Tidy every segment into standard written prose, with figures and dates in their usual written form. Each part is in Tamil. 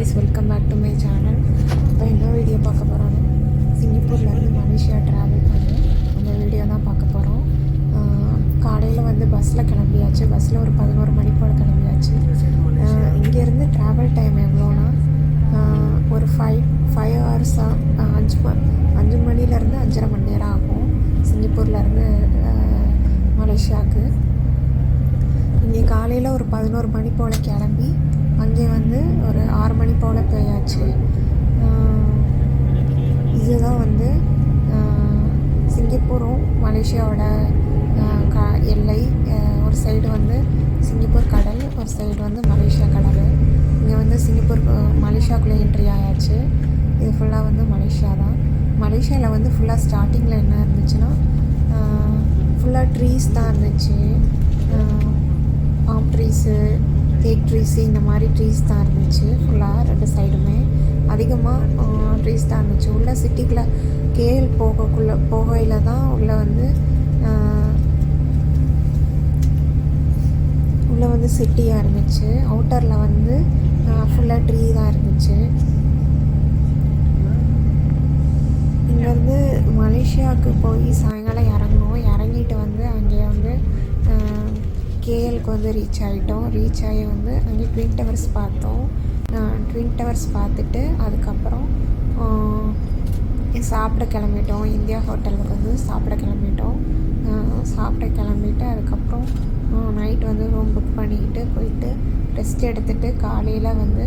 guys, welcome back to my channel. இப்போ என்ன வீடியோ பார்க்க போகிறோன்னா சிங்கப்பூர்லேருந்து மலேசியா ட்ராவல் பண்ணி அந்த வீடியோ தான் பார்க்க போகிறோம். காலையில் வந்து பஸ்ஸில் கிளம்பியாச்சு. பஸ்ஸில் ஒரு 11 மணி போல் கிளம்பியாச்சு. இங்கேருந்து ட்ராவல் டைம் எவ்வளோனா ஒரு 5 ஹவர்ஸாக 5 மணிலேருந்து 5:30 மணி நேரம் ஆகும் சிங்கப்பூர்லேருந்து மலேசியாவுக்கு. இங்கே காலையில் ஒரு 11 மணி போல் கிளம்பி அங்கே வந்து ஒரு 6 மணி போல் போயாச்சு. இதுதான் வந்து சிங்கப்பூரும் மலேசியாவோட எல்லை. ஒரு சைடு வந்து சிங்கப்பூர் கடல், ஒரு சைடு வந்து மலேசியா கடல். இங்கே வந்து மலேசியாவுக்குள்ளே என்ட்ரி ஆயாச்சு. இது ஃபுல்லாக வந்து மலேசியா தான். மலேசியாவில் வந்து ஃபுல்லாக ஸ்டார்டிங்கில் என்ன இருந்துச்சுன்னா ஃபுல்லாக ட்ரீஸ் தான் இருந்துச்சு. பாம் ட்ரீஸு, தேக் ட்ரீஸு, இந்த மாதிரி ட்ரீஸ் தான் இருந்துச்சு. ஃபுல்லாக 2 சைடுமே அதிகமாக ட்ரீஸ் தான் இருந்துச்சு. உள்ளே சிட்டிக்குள்ளே கேஎல் போகையில் தான் உள்ளே வந்து சிட்டியாக இருந்துச்சு. அவுட்டரில் வந்து ஃபுல்லாக ட்ரீ தான் இருந்துச்சு. இங்கேருந்து மலேசியாவுக்கு போய் சாயங்காலம் இறங்கிட்டு வந்து அங்கே வந்து கேஎலுக்கு வந்து ரீச் ஆகிட்டோம். ரீச் ஆகி வந்து அங்கே ட்வின் டவர்ஸ் பார்த்தோம். ட்வின் டவர்ஸ் பார்த்துட்டு அதுக்கப்புறம் சாப்பிட கிளம்பிட்டோம். இந்தியா ஹோட்டலுக்கு வந்து சாப்பிட கிளம்பிட்டு அதுக்கப்புறம் நைட் வந்து ரூம் புக் பண்ணிக்கிட்டு போயிட்டு ரெஸ்ட் எடுத்துகிட்டு காலையில் வந்து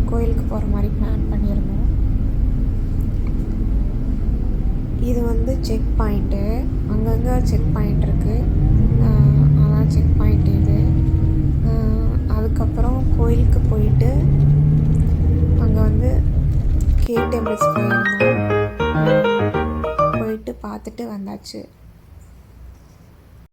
கோயிலுக்கு போகிற மாதிரி பிளான் பண்ணியிருந்தோம். இது வந்து செக் பாயிண்ட்டு, அங்கங்கே செக் பாயிண்ட் இருக்குது. அதான் செக் பாயிண்ட் இது. அதுக்கப்புறம் கோயிலுக்கு போயிட்டு அங்கே வந்து கே டெம்பிள்ஸ் போயிட்டு பார்த்துட்டு வந்தாச்சு.